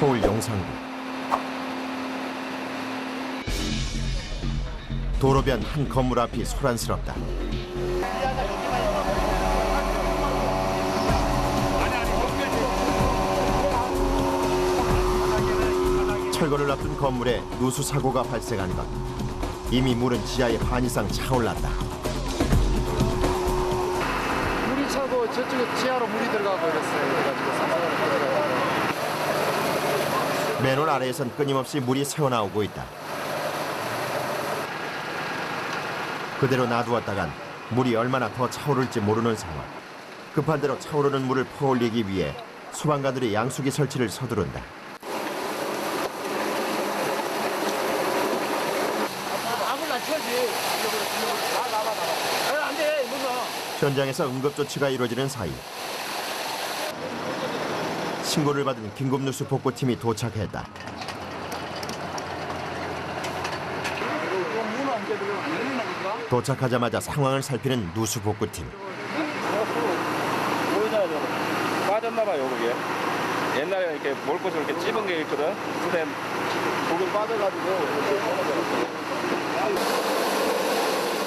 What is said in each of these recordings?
서울 용산구. 도로변 한 건물 앞이 소란스럽다. 철거를 앞둔 건물에 누수 사고가 발생한 것. 이미 물은 지하에 반 이상 차올랐다. 물이 차고 저쪽에 지하로 물이 들어가고 이랬어요. 그래가지고 상상을 가져가고. 맨홀 아래에선 끊임없이 물이 새어나오고 있다. 그대로 놔두었다간 물이 얼마나 더 차오를지 모르는 상황. 급한 대로 차오르는 물을 퍼올리기 위해 소방관들이 양수기 설치를 서두른다. 현장에서 응급조치가 이루어지는 사이 신고를 받은 긴급누수 복구팀이 도착했다. 도착하자마자 상황을 살피는 누수 복구팀. 빠졌나봐요, 그게. 옛날에 이렇게 몰 것을 이렇게 찝은 게 있거든. 근데 거기 빠져가지고.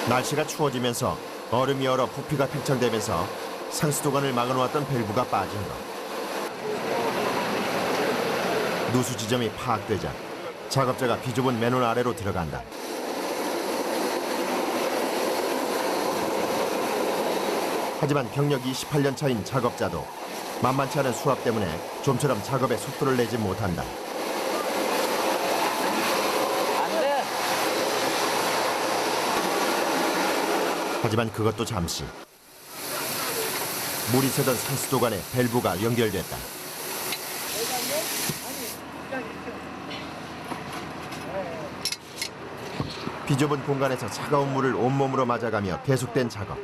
날씨가 추워지면서 얼음이 얼어 부피가 팽창되면서 상수도관을 막아놓았던 밸브가 빠진 것. 누수 지점이 파악되자 작업자가 비좁은 맨홀 아래로 들어간다. 하지만 경력 28년 차인 작업자도 만만치 않은 수압 때문에 좀처럼 작업에 속도를 내지 못한다. 하지만 그것도 잠시. 물이 새던 상수도관에 밸브가 연결됐다. 비좁은 공간에서 차가운 물을 온몸으로 맞아가며 계속된 작업.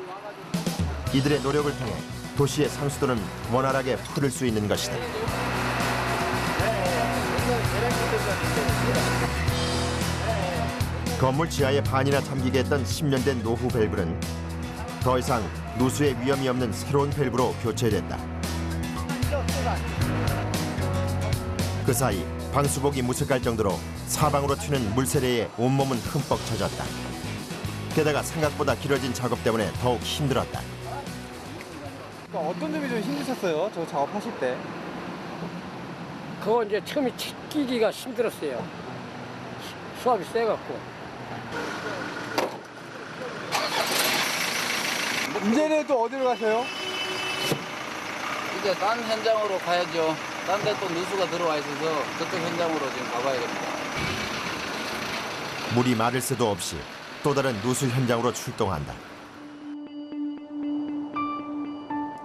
이들의 노력을 통해 도시의 상수도는 원활하게 흐를 수 있는 것이다. 건물 지하에 반이나 잠기게 했던 10년 된 노후 밸브는 더 이상 누수의 위험이 없는 새로운 밸브로 교체됐다. 그 사이 방수복이 무색할 정도로 사방으로 튀는 물세례에 온몸은 흠뻑 젖었다. 게다가 생각보다 길어진 작업 때문에 더욱 힘들었다. 어떤 점이 좀 힘드셨어요? 저 작업하실 때? 그거 이제 처음에 끼기가 힘들었어요. 수압이 세갖고. 이제는 또 어디로 가세요? 이제 딴 현장으로 가야죠. 딴 데 또 누수가 들어와 있어서 그쪽 현장으로 지금 가봐야겠다. 물이 마를 새도 없이 또 다른 누수 현장으로 출동한다.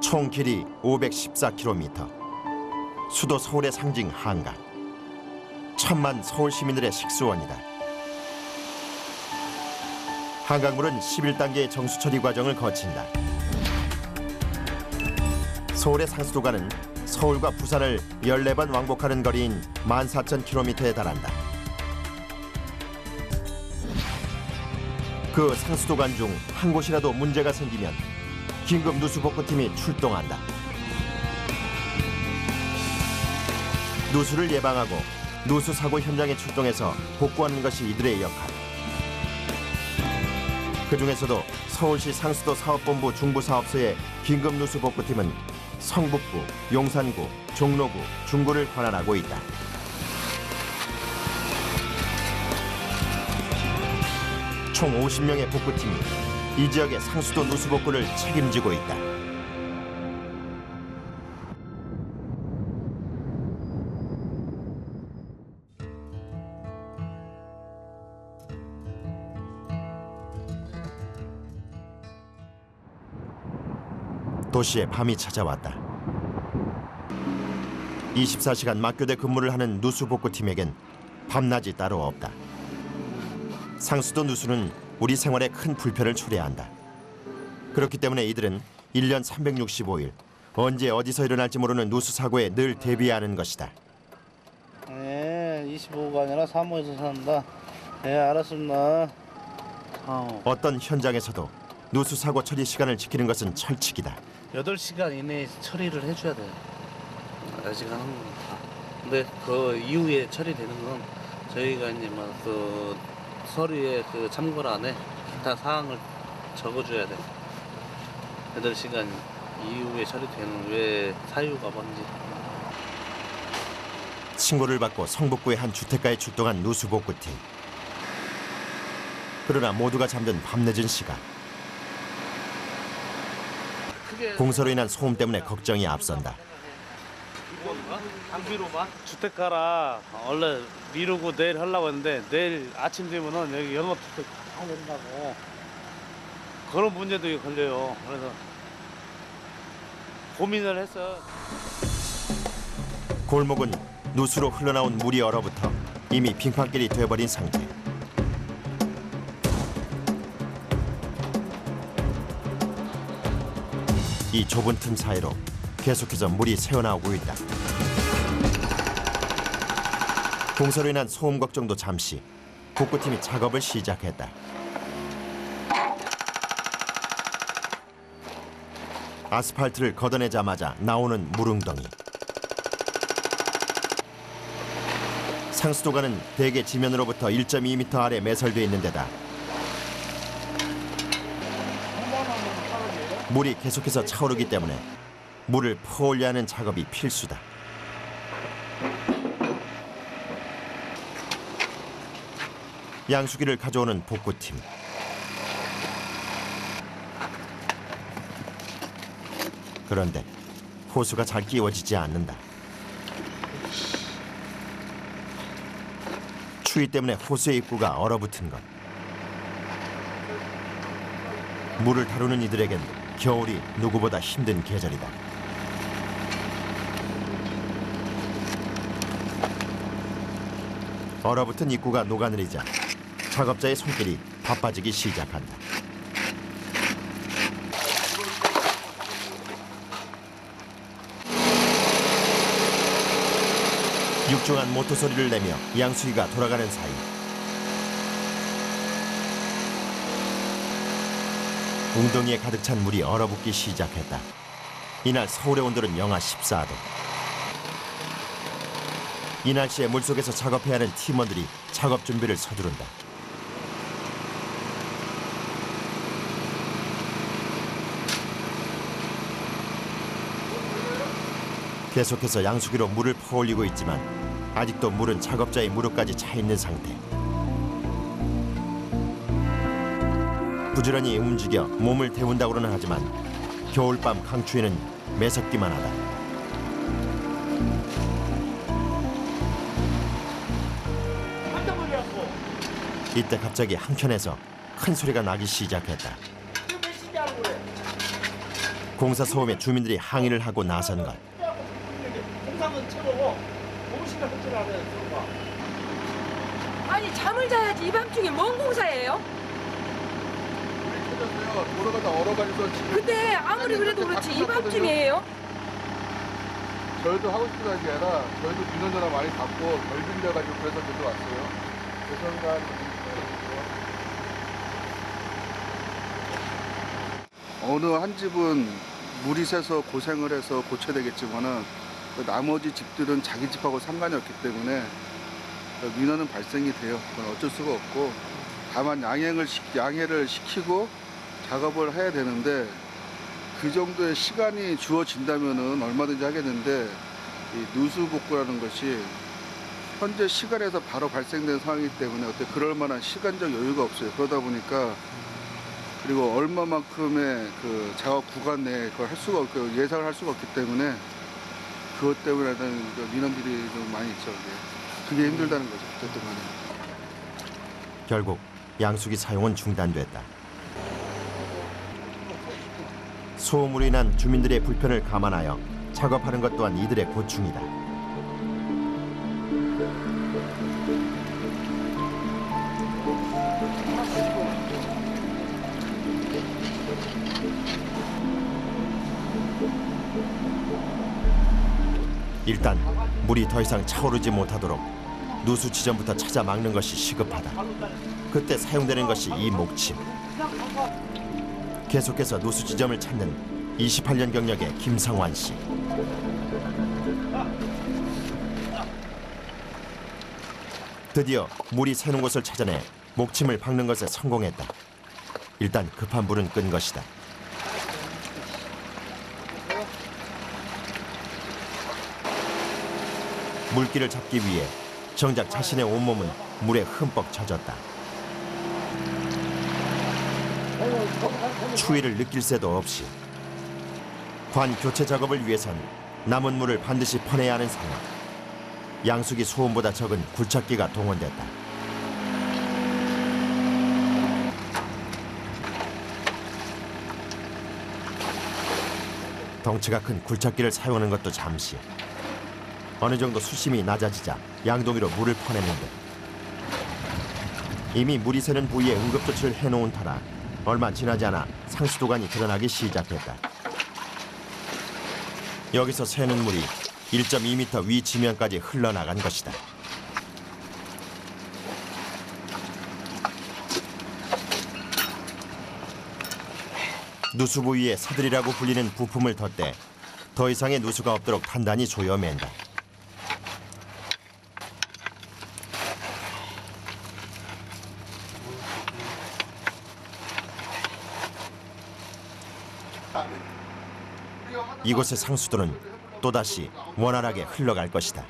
총 길이 514km. 수도 서울의 상징 한강. 천만 서울 시민들의 식수원이다. 한강물은 11단계의 정수 처리 과정을 거친다. 서울의 상수도가는 서울과 부산을 14번 왕복하는 거리인 14,000km에 달한다. 그 상수도관 중 한 곳이라도 문제가 생기면 긴급 누수 복구팀이 출동한다. 누수를 예방하고 누수 사고 현장에 출동해서 복구하는 것이 이들의 역할. 그중에서도 서울시 상수도 사업본부 중부사업소의 긴급 누수 복구팀은 성북구, 용산구, 종로구, 중구를 관할하고 있다. 총 50명의 복구팀이 이 지역의 상수도 누수 복구를 책임지고 있다. 도시에 밤이 찾아왔다. 24시간 막교대 근무를 하는 누수 복구팀에겐 밤낮이 따로 없다. 상수도 누수는 우리 생활에 큰 불편을 초래한다. 그렇기 때문에 이들은 1년 365일 언제 어디서 일어날지 모르는 누수 사고에 늘 대비하는 것이다. 네, 25가 아니라 사무에서 산다. 네, 알았습니다. 어떤 현장에서도 누수 사고 처리 시간을 지키는 것은 철칙이다. 8시간 이내에 처리를 해줘야 돼요. 8시간 하는 겁니다. 근데 그 이후에 처리되는 건 저희가 이제 그 서류에 그 참고란에 기타 사항을 적어줘야 돼. 8시간 이후에 처리되는 왜 사유가 뭔지. 신고를 받고 성북구의 한 주택가에 출동한 누수복구팀. 그러나 모두가 잠든 밤늦은 시간. 공사로 인한 소음 때문에 걱정이 앞선다. 주택가라 원래 미루고 내일 하려고 했는데 내일 아침 되면은 여기 영업 주택 다 된다고 그런 문제도 걸려요. 그래서 고민을 했어. 골목은 누수로 흘러나온 물이 얼어붙어 이미 빙판길이 되어버린 상태. 이 좁은 틈 사이로 계속해서 물이 새어나오고 있다. 공사로 인한 소음 걱정도 잠시 복구팀이 작업을 시작했다. 아스팔트를 걷어내자마자 나오는 물웅덩이. 상수도가는 대게 지면으로부터 1.2m 아래 매설되어 있는 데다 물이 계속해서 차오르기 때문에 물을 퍼올려 하는 작업이 필수다. 양수기를 가져오는 복구팀. 그런데 호수가 잘 끼워지지 않는다. 추위 때문에 호수의 입구가 얼어붙은 것. 물을 다루는 이들에겐 겨울이 누구보다 힘든 계절이다. 얼어붙은 입구가 녹아내리자 작업자의 손길이 바빠지기 시작한다. 육중한 모터 소리를 내며 양수기가 돌아가는 사이 웅덩이에 가득 찬 물이 얼어붙기 시작했다. 이날 서울의 온도는 영하 14도. 이 날씨에 물속에서 작업해야 하는 팀원들이 작업 준비를 서두른다. 계속해서 양수기로 물을 퍼올리고 있지만 아직도 물은 작업자의 무릎까지 차 있는 상태. 부지런히 움직여 몸을 데운다고는 하지만 겨울밤 강추위는 매섭기만 하다. 이때 갑자기 한켠에서 큰 소리가 나기 시작했다. 공사 소음에 주민들이 항의를 하고 나선 것. 아니 잠을 자야지 이 밤중에 뭔 공사예요? 도로가 다 얼어가지고 지금 근데 아무리 그래도 그렇지 이 밤중이에요? 저희도 하고 싶은 게 아니라 저희도 민원 전화 많이 받고 덜 들려가지고 그래서 저도 왔어요. 죄송합니다. 어느 한 집은 물이 새서 고생을 해서 고쳐야 되겠지만은 나머지 집들은 자기 집하고 상관이 없기 때문에 민원은 발생이 돼요. 그건 어쩔 수가 없고 다만 양해를 시키고 작업을 해야 되는데 그 정도의 시간이 주어진다면은 얼마든지 하겠는데 이 누수복구라는 것이 현재 시간에서 바로 발생된 상황이기 때문에 어때 그럴 만한 시간적 여유가 없어요. 그러다 보니까 그리고 얼마만큼의 그 작업 구간 내에 그걸 할 수가 없고 예상을 할 수가 없기 때문에 그것 때문에는 민원들이 좀 많이 있죠. 그게 힘들다는 거죠. 어쨌든 간에. 결국 양수기 사용은 중단됐다. 소음으로 인한 주민들의 불편을 감안하여 작업하는 것 또한 이들의 고충이다. 일단 물이 더 이상 차오르지 못하도록 누수 지점부터 찾아 막는 것이 시급하다. 그때 사용되는 것이 이 목침. 계속해서 누수 지점을 찾는 28년 경력의 김성환 씨. 드디어 물이 새는 곳을 찾아내 목침을 박는 것에 성공했다. 일단 급한 불은 끈 것이다. 물기를 잡기 위해 정작 자신의 온몸은 물에 흠뻑 젖었다. 추위를 느낄 새도 없이 관 교체 작업을 위해선 남은 물을 반드시 퍼내야 하는 상황. 양수기 소음보다 적은 굴착기가 동원됐다. 덩치가 큰 굴착기를 사용하는 것도 잠시. 어느 정도 수심이 낮아지자 양동이로 물을 퍼내는데 이미 물이 새는 부위에 응급조치를 해놓은 터라 얼마 지나지 않아 상수도관이 드러나기 시작했다. 여기서 새는 물이 1.2m 위 지면까지 흘러나간 것이다. 누수 부위에 사들이라고 불리는 부품을 덧대 더 이상의 누수가 없도록 단단히 조여맨다. 이곳의 상수도는 또다시 원활하게 흘러갈 것이다.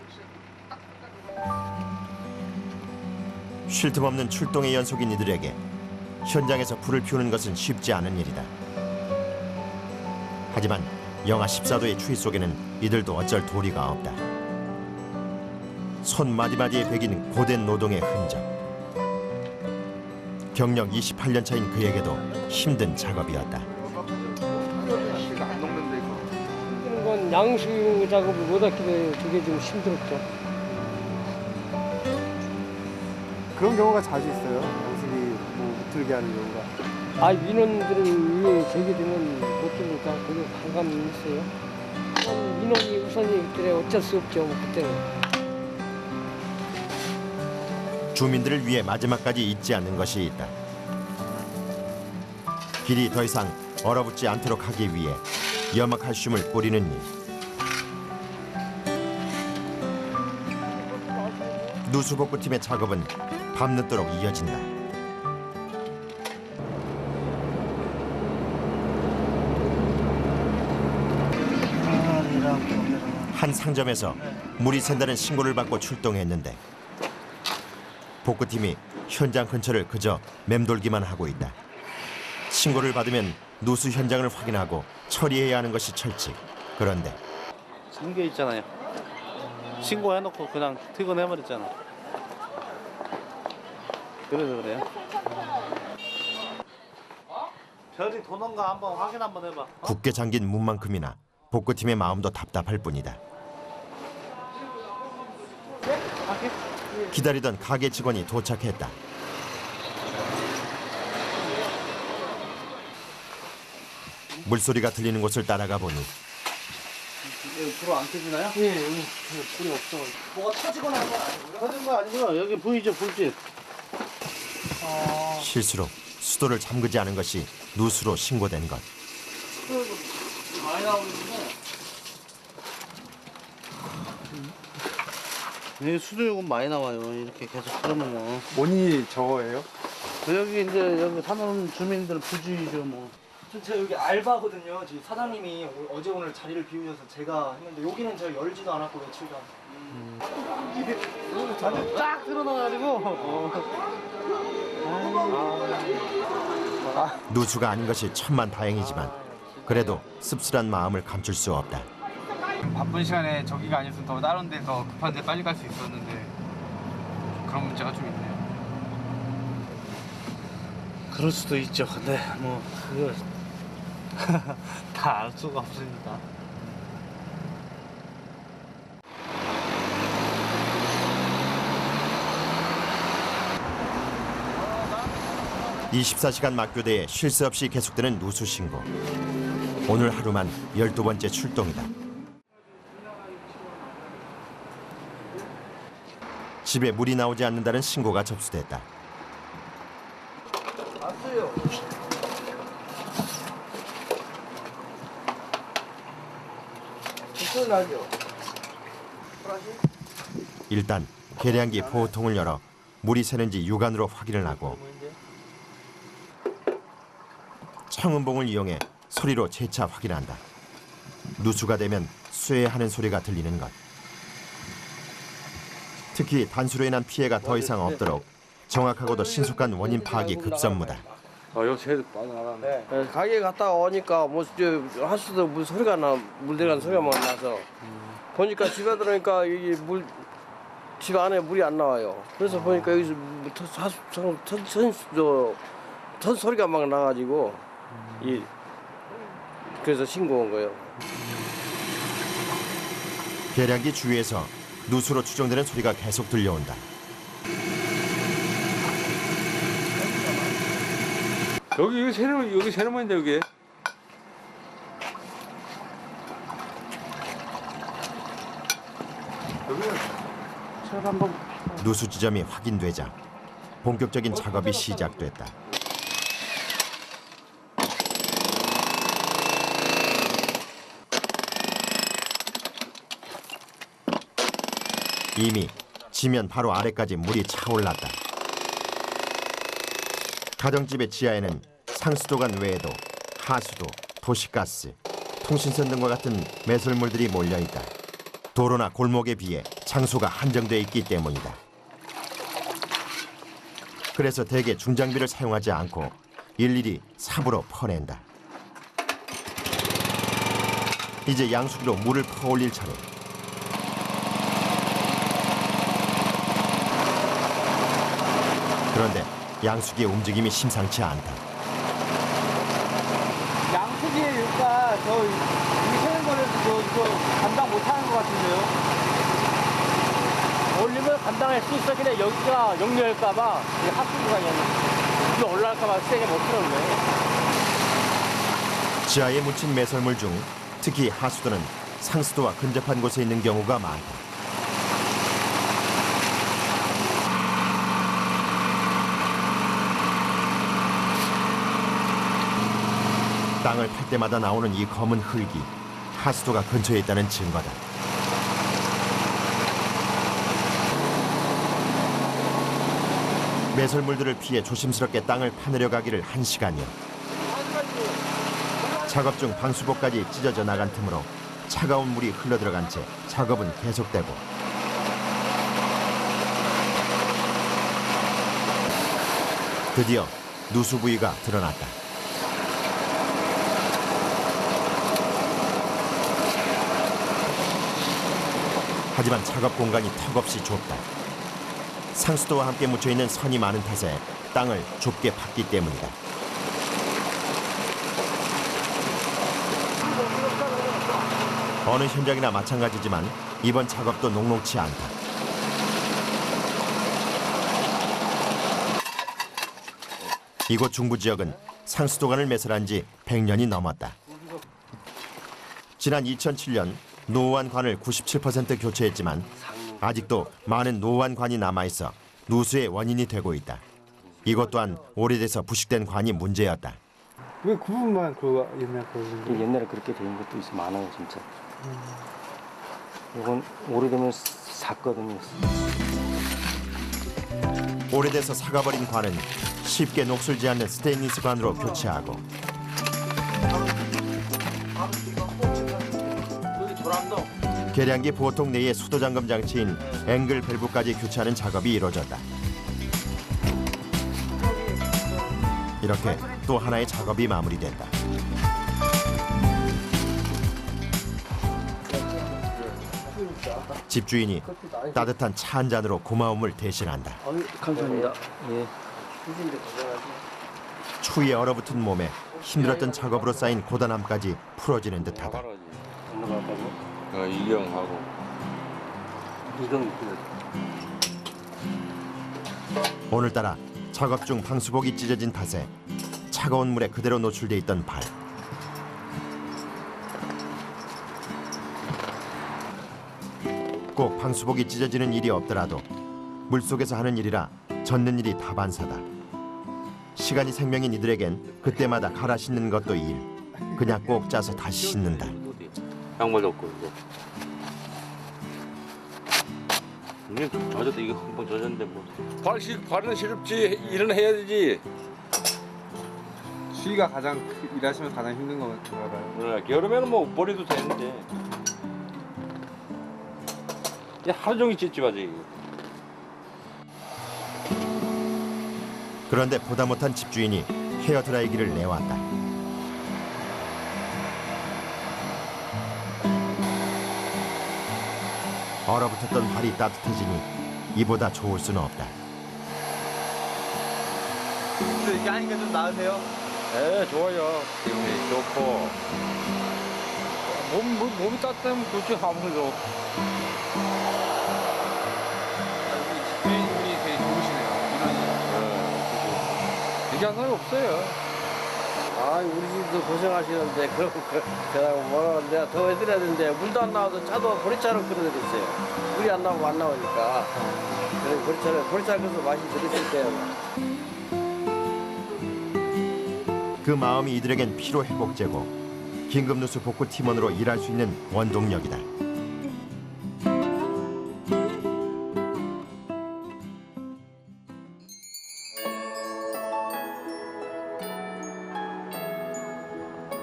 쉴 틈 없는 출동의 연속인 이들에게 현장에서 불을 피우는 것은 쉽지 않은 일이다. 하지만 영하 14도의 추위 속에는 이들도 어쩔 도리가 없다. 손 마디마디에 배긴 고된 노동의 흔적. 경력 28년 차인 그에게도 힘든 작업이었다. 안 녹는데 이거. 힘든 건 양수 작업을 못하게 돼요. 그게 좀 힘들었죠. 그런 경우가 자주 있어요. 양수기 못 들게 하는 경우가. 아, 민원들을 위해 제기되면 못 들으니까 그게 반감이 있어요. 민원이 우선이 그래 어쩔 수 없죠. 그때는. 주민들을 위해 마지막까지 잊지 않는 것이 있다. 길이 더 이상 얼어붙지 않도록 하기 위해 염화칼슘을 뿌리는 일. 누수복구팀의 작업은 밤늦도록 이어진다. 한 상점에서 물이 샌다는 신고를 받고 출동했는데 복구팀이 현장 근처를 그저 맴돌기만 하고 있다. 신고를 받으면 누수 현장을 확인하고 처리해야 하는 것이 철칙. 그런데 잠겨 있잖아요. 신고해놓고 그냥 퇴근해버렸잖아. 그래서 그래요. 별이 도는가 한번 확인 한번 해봐. 굳게 잠긴 문만큼이나 복구팀의 마음도 답답할 뿐이다. 기다리던 가게 직원이 도착했다. 물소리가 들리는 곳을 따라가 보니 불 안 켜지나요? 예, 불이 없어. 뭐가 터지거나 한 건 아니고요? 터진 거 아니고요. 여기 보이죠, 불빛. 실수로 수도를 잠그지 않은 것이 누수로 신고된 것. 많이 나오는데. 네, 수도요금 많이 나와요. 이렇게 계속 흐르면요. 원인이 저거예요? 여기 이제 여기 사는 주민들 부주의죠, 뭐. 제가 여기 알바거든요. 지금 사장님이 어제 오늘 자리를 비우셔서 제가 했는데 여기는 제가 열지도 않았고 며칠간. 이게 쫙 드러나가지고. 누수가 아닌 것이 천만다행이지만 그래도 씁쓸한 마음을 감출 수 없다. 바쁜 시간에 저기가 아니었으면 더 다른 데 더 급한 데 빨리 갈 수 있었는데 그런 문제가 좀 있네요. 그럴 수도 있죠. 근데 뭐 그걸 다 알 수가 없으니까. (24시간) 막교대에 쉴 새 없이 계속되는 누수 신고. 오늘 하루만 12번째 출동이다. 집에 물이 나오지 않는다는 신고가 접수됐다. 왔어요. 나죠. 일단 계량기 보호통을 열어 물이 새는지 육안으로 확인을 하고 청음봉을 이용해 소리로 재차 확인한다. 누수가 되면 쇠하는 소리가 들리는 것. 특히 단수로 인한 피해가 더 이상 없도록 정확하고도 신속한 원인 파악이 급선무다. 가게 갔다가 오니까 하수도 물 소리가 물 들어가는 소리만 나서 보니까 집에 들어오니까 이게 집 안에 물이 안 나와요. 그래서 보니까 여기서 턴 소리가 막 나가지고 그래서 신고 온 거예요. 계량기 주위에서 누수로 추정되는 소리가 계속 들려온다. 여기 새는 모인데 여기. 누수 지점이 확인되자 본격적인 작업이 시작됐다. 이미 지면 바로 아래까지 물이 차올랐다. 가정집의 지하에는 상수도관 외에도 하수도, 도시가스, 통신선 등과 같은 매설물들이 몰려있다. 도로나 골목에 비해 장소가 한정돼 있기 때문이다. 그래서 대개 중장비를 사용하지 않고 일일이 삽으로 퍼낸다. 이제 양수기로 물을 퍼올릴 차례. 그런데 양수기의 움직임이 심상치 않다. 양수기의 일가 이 새는 거는 감당 못하는 것 같은데요. 올리면 감당할 수 있어. 그냥 여기가 역류할까봐 하수구가 물이 올라갈까봐 세게 못 틀었네. 지하에 묻힌 매설물 중 특히 하수도는 상수도와 근접한 곳에 있는 경우가 많다. 땅을 팔 때마다 나오는 이 검은 흙이 하수도가 근처에 있다는 증거다. 매설물들을 피해 조심스럽게 땅을 파내려 가기를 1시간여. 작업 중 방수복까지 찢어져 나간 틈으로 차가운 물이 흘러들어간 채 작업은 계속되고 드디어 누수 부위가 드러났다. 하지만 작업 공간이 턱없이 좁다. 상수도와 함께 묻혀있는 선이 많은 탓에 땅을 좁게 팠기 때문이다. 어느 현장이나 마찬가지지만 이번 작업도 녹록치 않다. 이곳 중부 지역은 상수도관을 매설한 지 100년이 넘었다. 지난 2007년 노후한 관을 97% 교체했지만 아직도 많은 노후한 관이 남아있어 누수의 원인이 되고 있다. 이것 또한 오래돼서 부식된 관이 문제였다. 왜 그 부분만 옛날 거? 옛날에 그렇게 된 것도 있어 많아요 진짜. 이건 오래되면 삭거든요. 오래돼서 삭아버린 관은 쉽게 녹슬지 않는 스테인리스 관으로 교체하고 계량기 보통 내의 수도 잠금 장치인 앵글 밸브까지 교체하는 작업이 이루어졌다. 이렇게 또 하나의 작업이 마무리됐다. 집주인이 따뜻한 차 한 잔으로 고마움을 대신한다. 감사합니다. 예. 추위에 얼어붙은 몸에 힘들었던 작업으로 쌓인 고단함까지 풀어지는 듯하다. 이경하고 오늘따라 작업 중 방수복이 찢어진 탓에 차가운 물에 그대로 노출돼 있던 발. 꼭 방수복이 찢어지는 일이 없더라도 물속에서 하는 일이라 젓는 일이 다반사다. 시간이 생명인 이들에겐 그때마다 갈아 씻는 것도 일. 그냥 꼭 짜서 다시 씻는다. 양말 덮고 이거. 이게 젖었다. 이거 한번 젖었는데 뭐. 발은 시렵지. 일은 해야 되지. 추위가 가장 일하시면 가장 힘든 건가 봐요. 여름에는 뭐 버려도 되는데. 야, 하루 종일 찝찝하지. 그런데 보다 못한 집주인이 헤어드라이기를 내왔다. 얼어붙었던 발이 따뜻해지니 이보다 좋을 수는 없다. 이렇게 하니까 좀 나으세요? 네, 좋아요. 기분이 좋고. 몸이 따뜻하면 좋지, 아무래도. 집주인분이 되게 좋으시네요. 얘기한 사람이 없어요. 아, 우리 집도 고생하시는데 그럼 그냥 뭐 내가 더 해드려야 되는데 물도 안 나와서 차도 보리차로 끓여드렸어요. 물이 안 나오고 안 나오니까 그래 보리차 끓여서 맛이 들으실 때요. 그 마음이 이들에겐 피로 회복제고 긴급 누수 복구 팀원으로 일할 수 있는 원동력이다.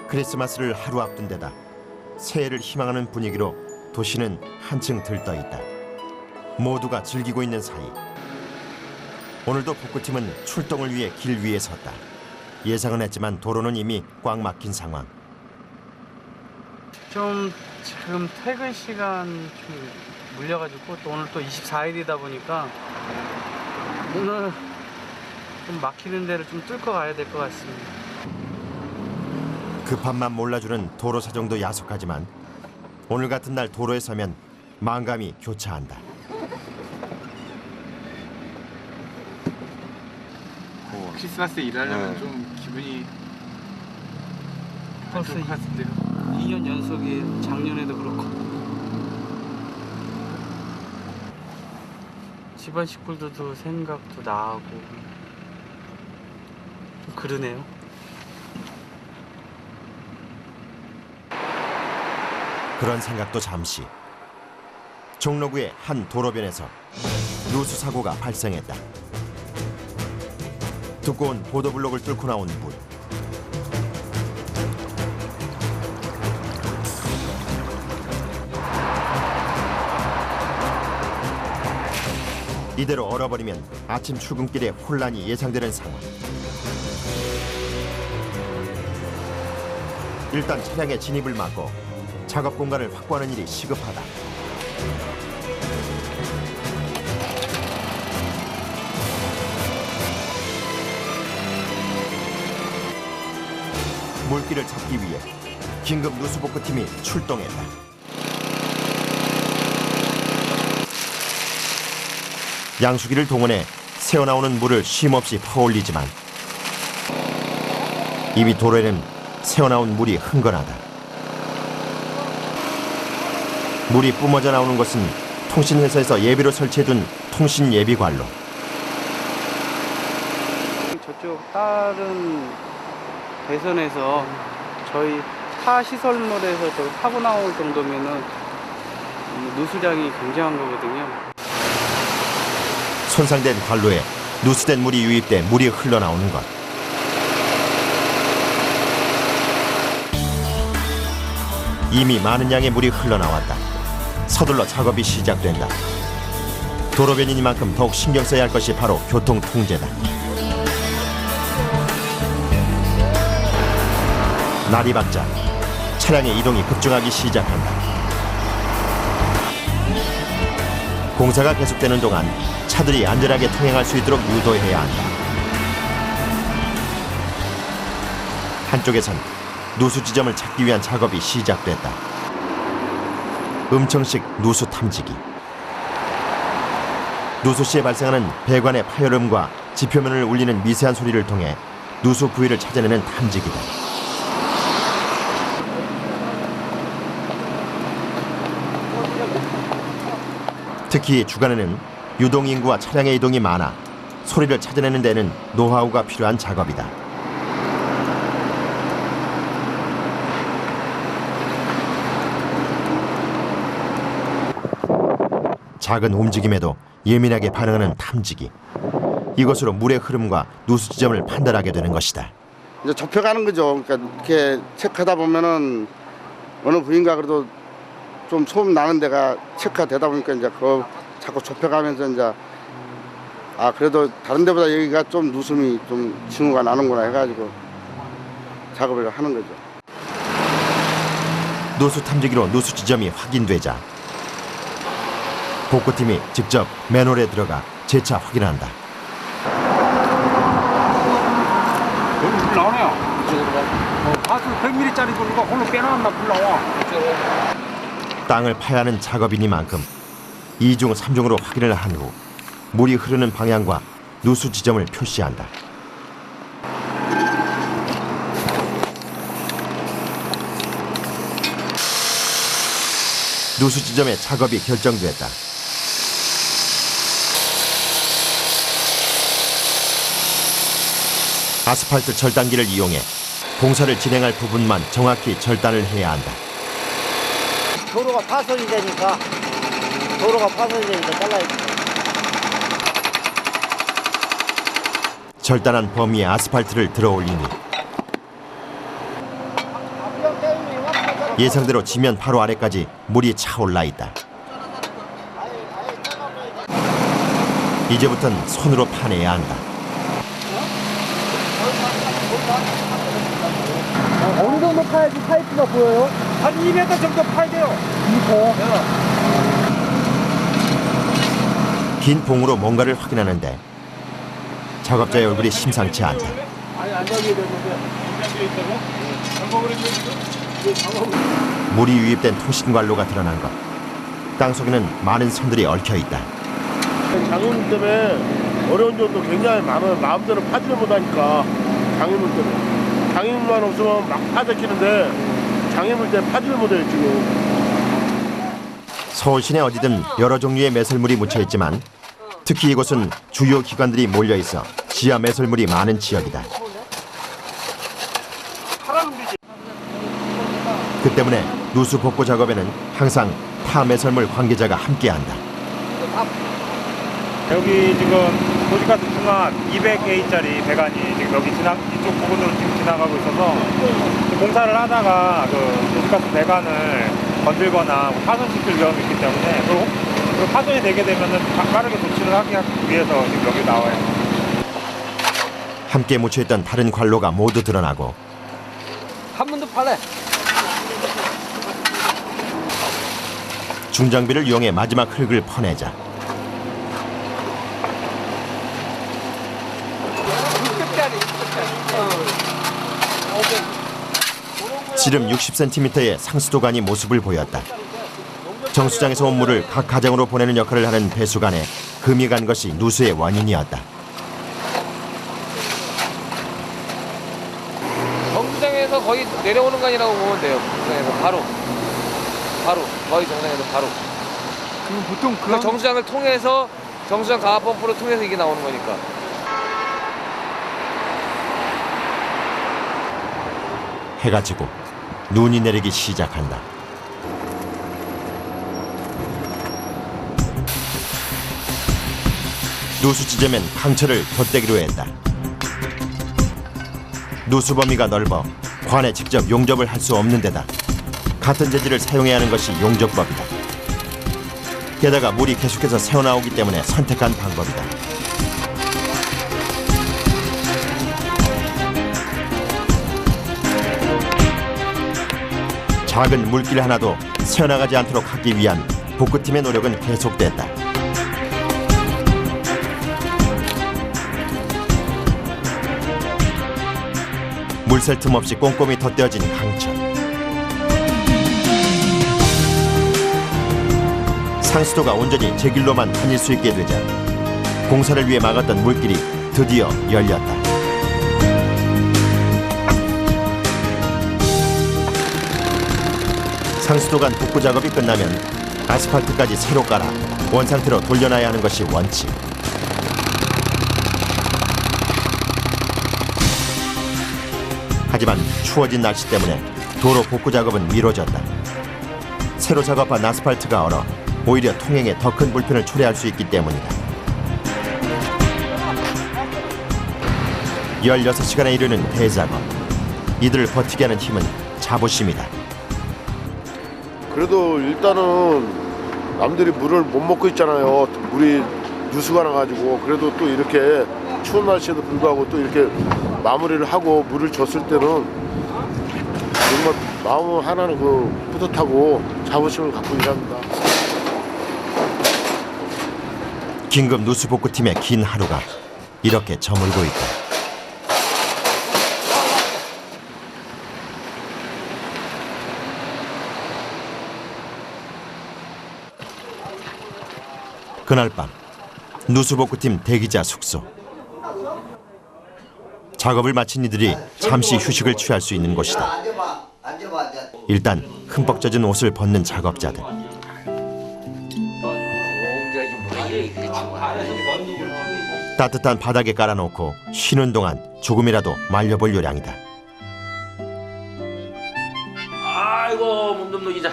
크리스마스를 하루 앞둔 데다 새해를 희망하는 분위기로 도시는 한층 들떠 있다. 모두가 즐기고 있는 사이 오늘도 복구팀은 출동을 위해 길 위에 섰다. 예상은 했지만 도로는 이미 꽉 막힌 상황. 좀 지금 퇴근 시간 좀 물려가지고 또 오늘 또 24일이다 보니까 오늘 좀 막히는 데를 좀 뚫고 가야 될 것 같습니다. 급한 맘 몰라주는 도로 사정도 야속하지만 오늘 같은 날 도로에 서면 만감이 교차한다. 크리스마스 일하려면 좀 기분이 벌써 좀 같은데요. 2년 연속이 작년에도 그렇고 집안 식구들도 생각도 나고 좀 그러네요. 그런 생각도 잠시. 종로구의 한 도로변에서 누수 사고가 발생했다. 두꺼운 보도블록을 뚫고 나온 물. 이대로 얼어버리면 아침 출근길에 혼란이 예상되는 상황. 일단 차량의 진입을 막고 작업 공간을 확보하는 일이 시급하다. 물길을 잡기 위해 긴급 누수복구팀이 출동했다. 양수기를 동원해 새어나오는 물을 쉼없이 퍼올리지만 이미 도로에는 새어나온 물이 흥건하다. 물이 뿜어져 나오는 것은 통신회사에서 예비로 설치해둔 통신 예비관로. 저쪽 다른 대선에서 저희 타 시설물에서 저 타고 나올 정도면은 누수량이 굉장한 거거든요. 손상된 관로에 누수된 물이 유입돼 물이 흘러나오는 것. 이미 많은 양의 물이 흘러나왔다. 서둘러 작업이 시작된다. 도로변이니만큼 더욱 신경 써야 할 것이 바로 교통 통제다. 날이 밝자 차량의 이동이 급증하기 시작한다. 공사가 계속되는 동안 차들이 안전하게 통행할 수 있도록 유도해야 한다. 한쪽에선 누수 지점을 찾기 위한 작업이 시작됐다. 음청식 누수 탐지기. 누수시에 발생하는 배관의 파열음과 지표면을 울리는 미세한 소리를 통해 누수 부위를 찾아내는 탐지기다. 특히 주간에는 유동인구와 차량의 이동이 많아 소리를 찾아내는 데는 노하우가 필요한 작업이다. 작은 움직임에도 예민하게 반응하는 탐지기. 이것으로 물의 흐름과 누수 지점을 판단하게 되는 것이다. 이제 좁혀가는 거죠. 그러니까 이렇게 체크하다 보면은 어느 부위인가 그래도 좀 소음 나는 데가 체크가 되다 보니까 이제 그 자꾸 좁혀가면서 이제 아 그래도 다른 데보다 여기가 좀 누수미 좀 징후가 나는구나 해가지고 작업을 하는 거죠. 누수 탐지기로 누수 지점이 확인되자 복구팀이 직접 맨홀에 들어가 재차 확인한다. 여기 물 나오네요. 가스 100ml짜리 거 홀로 빼놨나 물 나와. 땅을 파야 하는 작업이니만큼 2중 3중으로 확인을 한 후 물이 흐르는 방향과 누수 지점을 표시한다. 누수 지점의 작업이 결정됐다. 아스팔트 절단기를 이용해 공사를 진행할 부분만 정확히 절단을 해야 한다. 도로가 파손이 되니까 잘라야 돼. 절단한 범위에 아스팔트를 들어 올리니 예상대로 지면 바로 아래까지 물이 차올라 있다. 이제부턴 손으로 파내야 한다. 어느 정도 파야지 파이프가 보여요? 한 2m 정도 파야 돼요. 2m? 긴 봉으로 뭔가를 확인하는데 작업자의 얼굴이 심상치 않다. 물이 유입된 토신관로가 드러난 것. 땅속에는 많은 손들이 얽혀 있다. 장애물 때문에 어려운 점도 굉장히 많아요. 마음대로 파지를 못하니까 장애물 때문에. 장애물만 없으면 막 파잡히는데 장애물 때문에 파지를 못해요 지금. 서울 시내 어디든 여러 종류의 매설물이 묻혀 있지만 특히 이곳은 주요 기관들이 몰려 있어 지하 매설물이 많은 지역이다. 그 때문에 누수 복구 작업에는 항상 타 매설물 관계자가 함께한다. 여기 지금 도시가스 중앙 200A짜리 배관이 지금 여기 이쪽 부분으로 지금 지나가고 있어서 공사를 하다가 그 도시가스 배관을 건들거나 파손시킬 위험이 있기 때문에 그리고 파손이 되게 되면은 빠르게 조치를 하기 위해서 지금 여기 나와요. 함께 묻혀있던 다른 관로가 모두 드러나고 한 번 더 팔래. 중장비를 이용해 마지막 흙을 퍼내자. 지름 60cm의 상수도관이 모습을 보였다. 정수장에서 온 물을 각 가정으로 보내는 역할을 하는 배수관에 금이 간 것이 누수의 원인이었다. 정수장에서 거의 내려오는 간이라고 보면 돼요. 정수장에서 바로 거의 정수장에서 바로. 그럼 보통 그 정수장을 통해서 정수장 가압 펌프를 통해서 이게 나오는 거니까. 해가 지고 눈이 내리기 시작한다. 누수 지점엔 강철을 덧대기로 했다. 누수 범위가 넓어 관에 직접 용접을 할 수 없는 데다 같은 재질을 사용해야 하는 것이 용접법이다. 게다가 물이 계속해서 새어나오기 때문에 선택한 방법이다. 작은 물길 하나도 새어나가지 않도록 하기 위한 복구팀의 노력은 계속됐다. 물 셀 틈 없이 꼼꼼히 덧대어진 강철. 상수도가 온전히 제 길로만 다닐 수 있게 되자 공사를 위해 막았던 물길이 드디어 열렸다. 상수도관 복구 작업이 끝나면 아스팔트까지 새로 깔아 원상태로 돌려놔야 하는 것이 원칙. 하지만 추워진 날씨 때문에 도로 복구 작업은 미뤄졌다. 새로 작업한 아스팔트가 얼어 오히려 통행에 더 큰 불편을 초래할 수 있기 때문이다. 16시간에 이르는 대작업. 이들을 버티게 하는 힘은 자부심이다. 그래도 일단은 남들이 물을 못 먹고 있잖아요. 물이 누수가 나가지고. 그래도 또 이렇게 추운 날씨에도 불구하고 또 이렇게 마무리를 하고 물을 줬을 때는 정말 마음 하나는 뿌듯하고 자부심을 갖고 일합니다. 긴급 누수복구팀의 긴 하루가 이렇게 저물고 있다. 그날 밤 누수복구팀 대기자 숙소. 작업을 마친 이들이 잠시 휴식을 취할 수 있는 곳이다. 일단 흠뻑 젖은 옷을 벗는 작업자들. 따뜻한 바닥에 깔아놓고 쉬는 동안 조금이라도 말려볼 요량이다. 아이고 몸 좀 녹이자.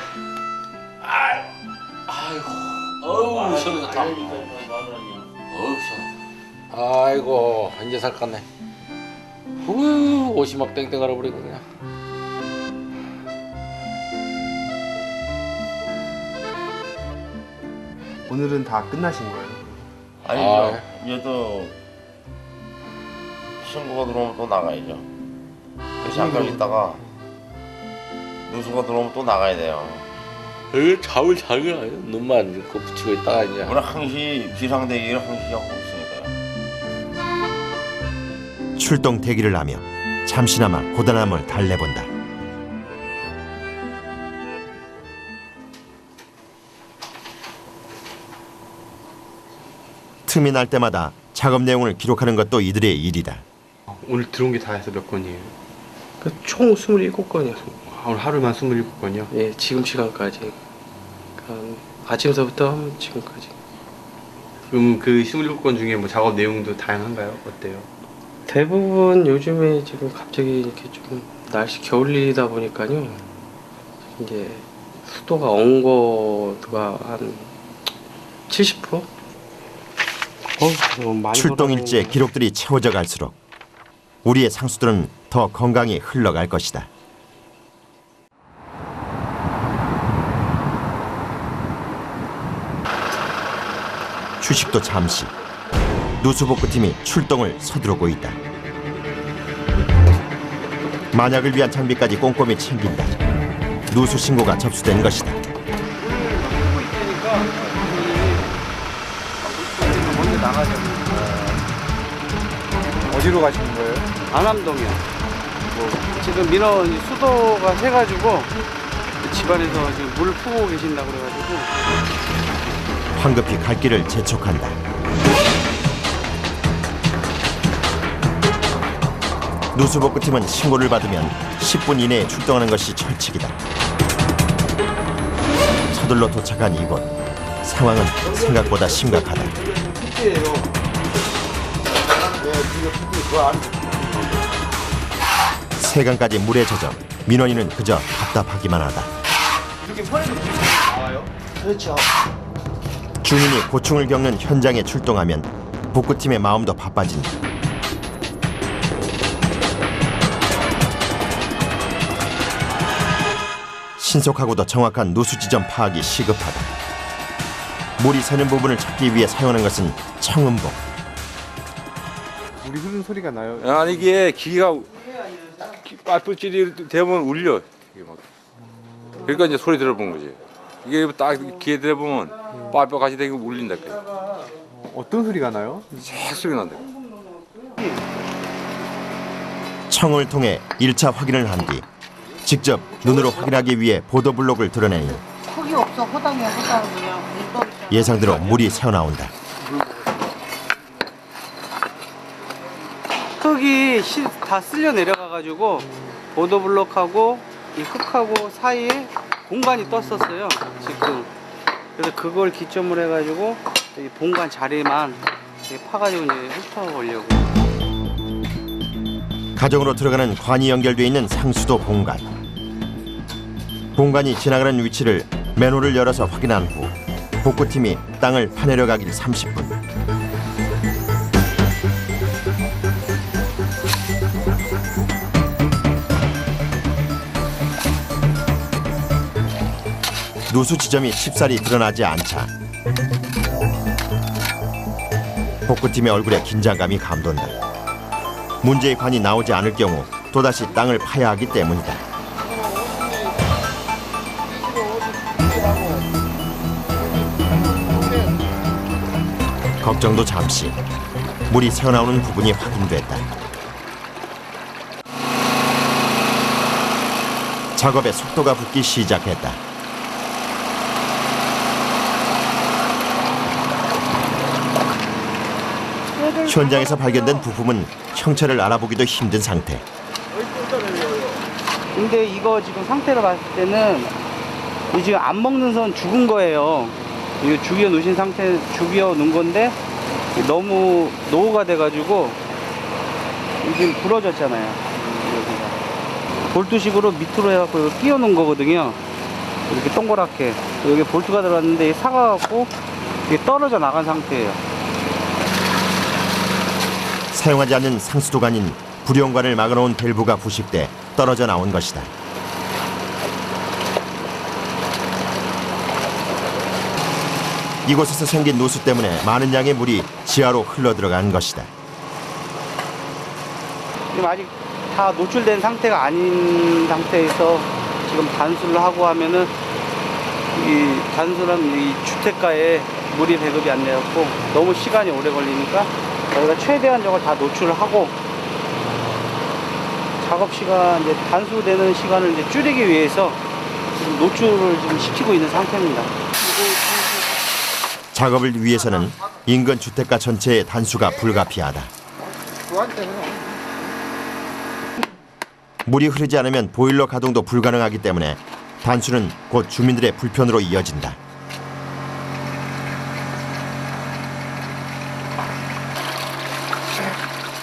아이고 어우 시원해 좋다. 어우 시원. 아이고 이제 살 것 같네. 후 옷이 막 땡땡 얼어버리고 그냥. 오늘은 다 끝나신 거예요? 아니죠. 이제 또 신고가 들어오면 또 나가야죠. 잠깐 있다가 누수가 들어오면 또 나가야 돼요. 여기 잠을 잘 가요. 눈만 이렇게 붙이고 있다가 이제. 오늘 항시 비상대기를 항시 하고 있으니까요. 출동 대기를 하며 잠시나마 고단함을 달래본다. 틈이 날 때마다 작업 내용을 기록하는 것도 이들의 일이다. 오늘 들어온 게 다 해서 몇 건이에요? 총 27건이요. 오늘 하루만 27건이요? 예, 지금 시간까지. 그러니까 아침서부터 지금까지. 그럼 그 27건 중에 뭐 작업 내용도 다양한가요? 어때요? 대부분 요즘에 지금 갑자기 이렇게 좀 날씨 겨울이다 보니까요. 이제 수도가 온거가 한 70%? 출동 일지의 기록들이 채워져 갈수록 우리의 상수들은 더 건강히 흘러갈 것이다. 휴식도 잠시. 누수복구팀이 출동을 서두르고 있다. 만약을 위한 장비까지 꼼꼼히 챙긴다. 누수 신고가 접수된 것이다. 먼저 나가죠. 어디로 가시는 거예요? 안암동이요. 지금 민원 수도가 새가지고 집안에서 지금 물을 푸고 계신다고 그래가지고 황급히 갈 길을 재촉한다. 누수복구팀은 신고를 받으면 10분 이내에 출동하는 것이 철칙이다. 서둘러 도착한 이곳. 상황은 생각보다 심각하다. 세간까지 물에 젖어 민원인은 그저 답답하기만 하다. 이렇게 편의점 나와요? 그렇죠. 주민이 고충을 겪는 현장에 출동하면 복구팀의 마음도 바빠진다. 신속하고도 정확한 누수 지점 파악이 시급하다. 물이 새는 부분을 찾기 위해 사용하는 것은 청음복. 물이 흐르는 소리가 나요? 아니 이게 기계가 빨뿔질이 되면 울려. 이게 막. 그러니까 이제 소리 들어본 거지. 이게 딱 기계 들어보면 빨뼈 같이 되고 울린다. 어떤 소리가 나요? 색 소리 난다. 청을 통해 1차 확인을 한 뒤 직접 눈으로 확인하기 위해 보도블록을 드러내니 흙이 없어. 허당이야, 허당 그냥. 예상대로 물이 새어나온다. 흙이 다 쓸려 내려가가지고 보도블록하고 이 흙하고 사이에 공간이 떴었어요. 지금 그래서 그걸 기점으로 해가지고 이 본관 자리만 파가지고 이제 훑어보려고. 가정으로 들어가는 관이 연결돼 있는 상수도 본관. 본관이 지나가는 위치를 맨홀을 열어서 확인한 후 복구팀이 땅을 파내려 가길 30분. 누수 지점이 쉽사리 드러나지 않자 복구팀의 얼굴에 긴장감이 감돈다. 문제의 관이 나오지 않을 경우 또다시 땅을 파야 하기 때문이다. 걱정도 잠시. 물이 새어나오는 부분이 확인됐다. 작업에 속도가 붙기 시작했다. 현장에서 발견된 부품은 형체를 알아보기도 힘든 상태. 근데 이거 지금 상태를 봤을 때는 이 지금 안 먹는 선 죽은 거예요. 이거 죽여 놓으신 상태, 죽여 놓은 건데 너무 노후가 돼가지고 이게 부러졌잖아요. 여기가. 볼트식으로 밑으로 해갖고 이거 끼워 놓은 거거든요. 이렇게 동그랗게 여기 볼트가 들어갔는데 이게 사가갖고 이게 떨어져 나간 상태예요. 사용하지 않는 상수도가 아닌 불용관을 막아놓은 밸브가 부식돼 떨어져 나온 것이다. 이곳에서 생긴 누수 때문에 많은 양의 물이 지하로 흘러들어간 것이다. 지금 아직 다 노출된 상태가 아닌 상태에서 지금 단수를 하고 하면은 이 단수는 이 주택가에 물이 배급이 안 돼갖고 너무 시간이 오래 걸리니까 저희가 최대한 저걸 다 노출을 하고 작업 시간 이제 단수되는 시간을 이제 줄이기 위해서 지금 노출을 지금 시키고 있는 상태입니다. 작업을 위해서는 인근 주택가 전체의 단수가 불가피하다. 물이 흐르지 않으면 보일러 가동도 불가능하기 때문에 단수는 곧 주민들의 불편으로 이어진다.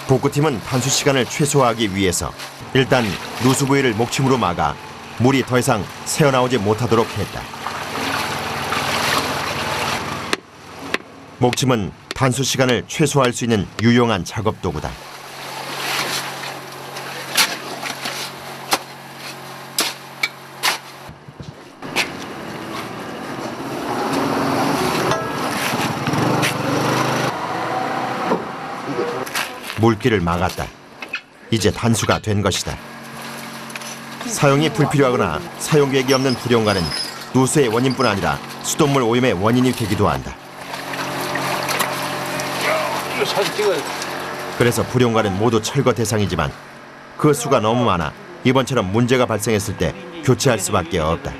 복구팀은 단수 시간을 최소화하기 위해서 일단 누수 부위를 목침으로 막아 물이 더 이상 새어나오지 못하도록 했다. 목침은 단수 시간을 최소화할 수 있는 유용한 작업 도구다. 물길을 막았다. 이제 단수가 된 것이다. 사용이 불필요하거나 사용 계획이 없는 불용관은 누수의 원인뿐 아니라 수돗물 오염의 원인이 되기도 한다. 그래서 불용관은 모두 철거 대상이지만 그 수가 너무 많아 이번처럼 문제가 발생했을 때 교체할 수밖에 없다.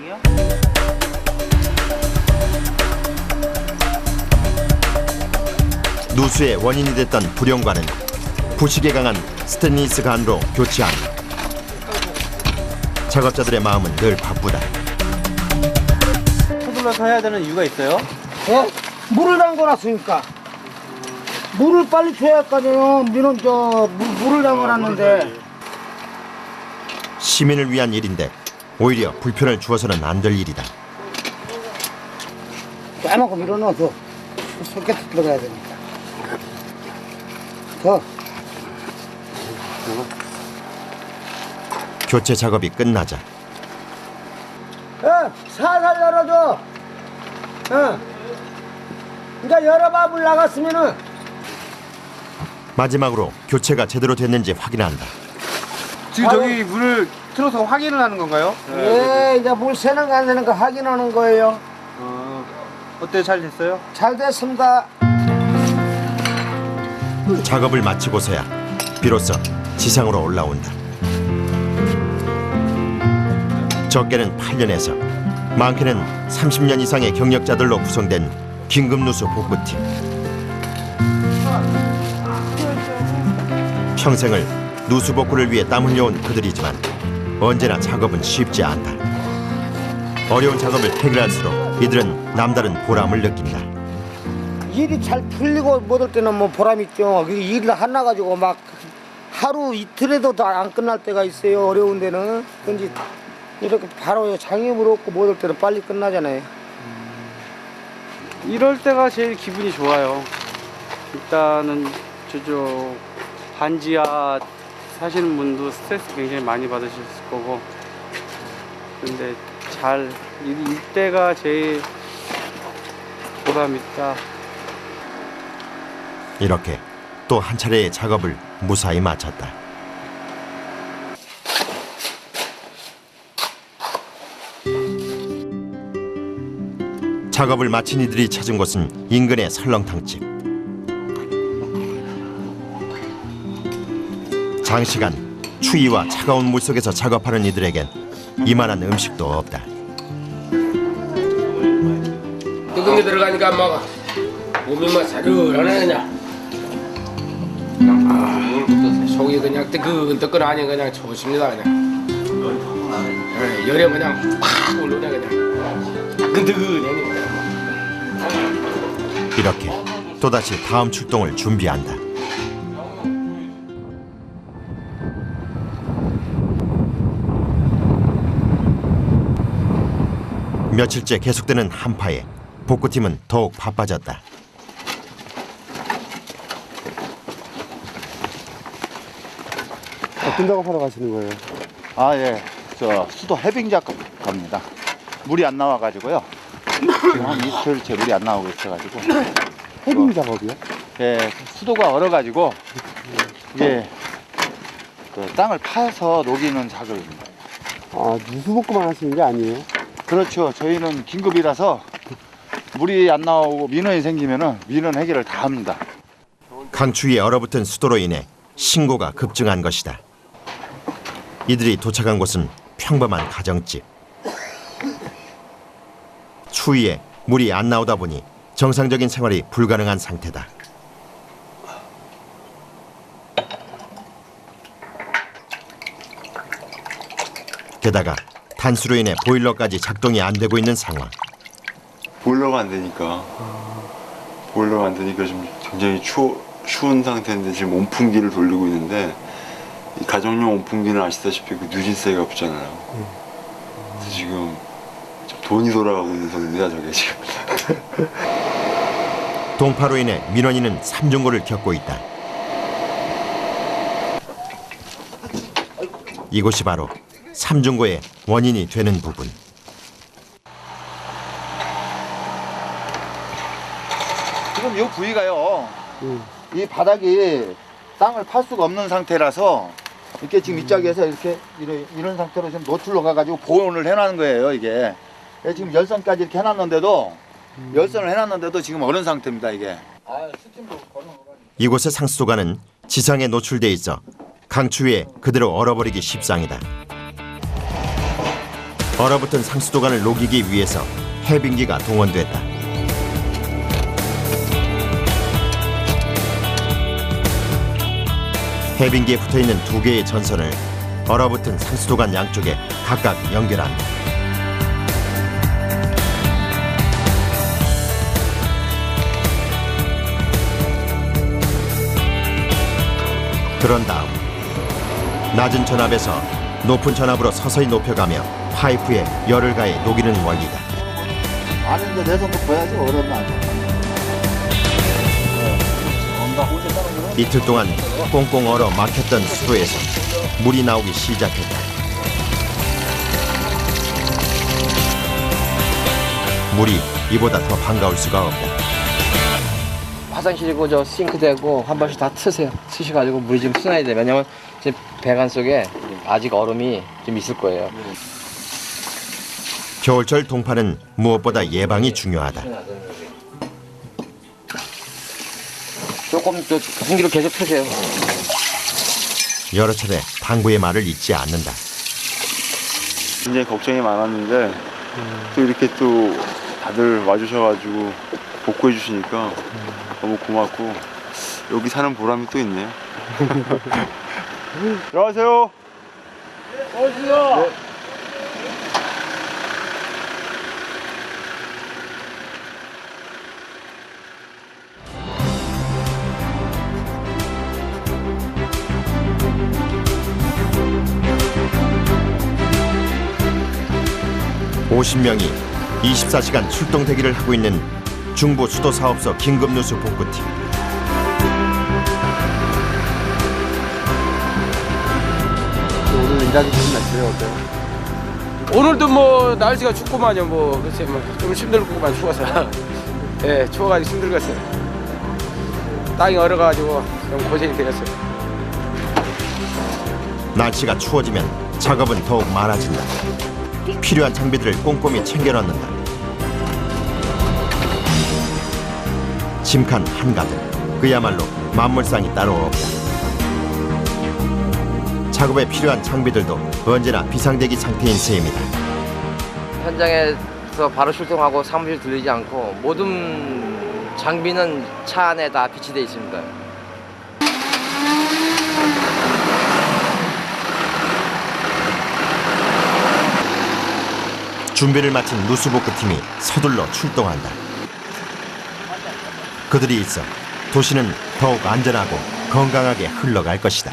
누수의 원인이 됐던 불용관은 부식에 강한 스테인리스 관으로 교체한다. 작업자들의 마음은 늘 바쁘다. 서둘러서 해야 되는 이유가 있어요? 예? 물을 담궈놨으니까. 물을 빨리 줘야 할 거 아니에요. 민원 물을 담궈놨는데. 시민을 위한 일인데 오히려 불편을 주어서는 안 될 일이다. 까먹고 밀어넣어서 소켓 들어가야 되니까. 더. 교체 작업이 끝나자 살살 열어줘. 이제 열어봐. 물 나갔으면은. 마지막으로 교체가 제대로 됐는지 확인한다. 지금 저기 물을 틀어서 확인을 하는 건가요? 예, 이제 물 새는 거 안 새는 거 확인하는 거예요. 어때요? 잘 됐어요? 잘 됐습니다. 작업을 마치고서야 비로소 지상으로 올라온다. 적게는 8년에서 많게는 30년 이상의 경력자들로 구성된 긴급누수 복구팀. 평생을 누수 복구를 위해 땀 흘려온 그들이지만 언제나 작업은 쉽지 않다. 어려운 작업을 해결할수록 이들은 남다른 보람을 느낀다. 일이 잘 풀리고 못할 때는 뭐 보람 있죠. 그 일을 하나 가지고 막 하루 이틀에도 다 안 끝날 때가 있어요. 어려운 데는. 근데 이렇게 바로 장애물 없고 못할 때는 빨리 끝나잖아요. 이럴 때가 제일 기분이 좋아요. 일단은 저쪽 반지하 사시는 분도 스트레스 굉장히 많이 받으셨을 거고, 근데 이때가 제일 보람있다. 이렇게 또 한 차례의 작업을 무사히 마쳤다. 작업을 마친 이들이 찾은 곳은 인근의 설렁탕집. 장시간 추위와 차가운 물속에서 작업하는 이들에겐 이만한 음식도 없다. 뜨거운 게 들어가니까 막 몸이 막 사르르하네 그냥. 속이 그냥 뜨끈뜨끈하니 그냥 좋습니다 그냥. 열에 그냥 팍 오르네 그냥. 뜨끈뜨끈하니. 이렇게 또다시 다음 출동을 준비한다. 며칠째 계속되는 한파에 복구팀은 더욱 바빠졌다. 어떤 작업하러 가시는 거예요? 아, 예. 저 수도 해빙 작업 갑니다. 물이 안 나와가지고요. 지금 한 이틀째 물이 안 나오고 있어가지고. 해빙 작업이요? 예, 수도가 얼어가지고 이게 그 땅을 파서 녹이는 작업입니다. 아, 누수복구만 하시는 게 아니에요? 그렇죠. 저희는 긴급이라서 물이 안 나오고 민원이 생기면은 민원 해결을 다 합니다. 강추위에 얼어붙은 수도로 인해 신고가 급증한 것이다. 이들이 도착한 곳은 평범한 가정집. 추위에 물이 안 나오다 보니 정상적인 생활이 불가능한 상태다. 게다가 단수로 인해 보일러까지 작동이 안 되고 있는 상황. 보일러가 안 되니까 지금 굉장히 추운 상태인데 지금 온풍기를 돌리고 있는데, 이 가정용 온풍기는 아시다시피 그 누진세가 없잖아요. 그래서 지금 돈이 돌아가고 있는 상태입니다, 저게 지금. 동파로 인해 민원인은 삼중고를 겪고 있다. 이곳이 바로 삼중고의 원인이 되는 부분. 지금 이 부위가요. 이 바닥이 땅을 팔 수가 없는 상태라서 이렇게 지금 이쪽에서 이렇게 이런 상태로 지금 노출로 가가지고 보온을 해놓은 거예요, 이게. 지금 열선까지 이렇게 해놨는데도 열선을 해놨는데도 지금 얼은 상태입니다, 이게. 이곳의 상수도가는 지상에 노출돼 있어 강추위에 그대로 얼어버리기 십상이다. 얼어붙은 상수도관을 녹이기 위해서 해빙기가 동원됐다. 해빙기에 붙어있는 두 개의 전선을 얼어붙은 상수도관 양쪽에 각각 연결한다. 그런 다음 낮은 전압에서 높은 전압으로 서서히 높여가며 파이프에 열을 가해 녹이는 원리다. 아닌데 내 손도 보야지 얼었나. 이틀 동안 꽁꽁 얼어 막혔던 수도에서 물이 나오기 시작했다. 물이 이보다 더 반가울 수가 없다. 화장실이고 저 싱크대고 한 번씩 다 트세요. 트셔가지고 물이 좀 쓰나야 돼요. 왜냐면 지금 배관 속에 아직 얼음이 좀 있을 거예요. 겨울철 동파는 무엇보다 예방이 중요하다. 조금 저 공기로 계속 트세요. 여러 차례 당부의 말을 잊지 않는다. 굉장히 걱정이 많았는데 또 이렇게 또 다들 와주셔가지고 복구해 주시니까 너무 고맙고 여기 사는 보람이 또 있네요. 들어가세요. 오세요. 네. (50명이) 24시간 출동 대기를 하고 있는 중부 수도사업소 긴급누수 복구팀. 오늘 일하기 끝났어요. 어때요? 오늘도 뭐 날씨가 춥구만요. 뭐 글쎄 뭐좀 힘들구만 추워서. 예, 추워가지고 힘들겠어요. 땅이 얼어가지고 좀 고생이 되겠어요. 날씨가 추워지면 작업은 더욱 많아진다. 필요한 장비들을 꼼꼼히 챙겨 넣는다. 짐칸 한가득, 그야말로 만물상이 따로 없다. 작업에 필요한 장비들도 언제나 비상대기 상태인 셈이다. 현장에서 바로 출동하고 사무실 들리지 않고 모든 장비는 차 안에 다 비치되어 있습니다. 준비를 마친 누수복구팀이 서둘러 출동한다. 그들이 있어 도시는 더욱 안전하고 건강하게 흘러갈 것이다.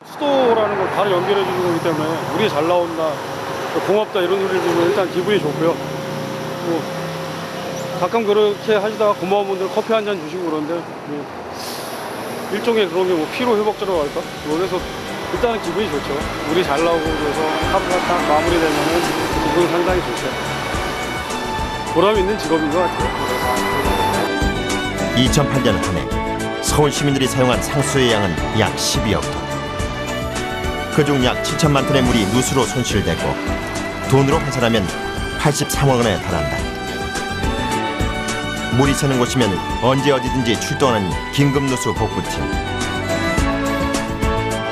수도라는 걸 바로 연결해 주는 거기 때문에 우리 잘 나온다, 고맙다 이런 소리를 들으면 일단 기분이 좋고요. 뭐 가끔 그렇게 하시다가 고마운 분들 커피 한 잔 주시고 그러는데 뭐 일종의 그런 게 뭐 피로 회복제라고 할까? 뭐 그래서 일단은 기분이 좋죠. 우리 잘 나오고 그래서 하루가 딱 마무리되면은 기분이 상당히 좋죠. 보람 있는 직업인 것 같아요. 2008년 한 해 서울 시민들이 사용한 상수의 양은 약 12억 톤. 그중 약 7천만 톤의 물이 누수로 손실되고 돈으로 환산하면 83억 원에 달한다. 물이 새는 곳이면 언제 어디든지 출동하는 긴급누수 복구팀.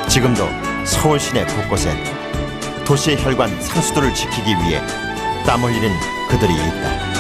지금도 서울 시내 곳곳에 도시의 혈관 상수도를 지키기 위해 땀 흘리는 그들이 있다.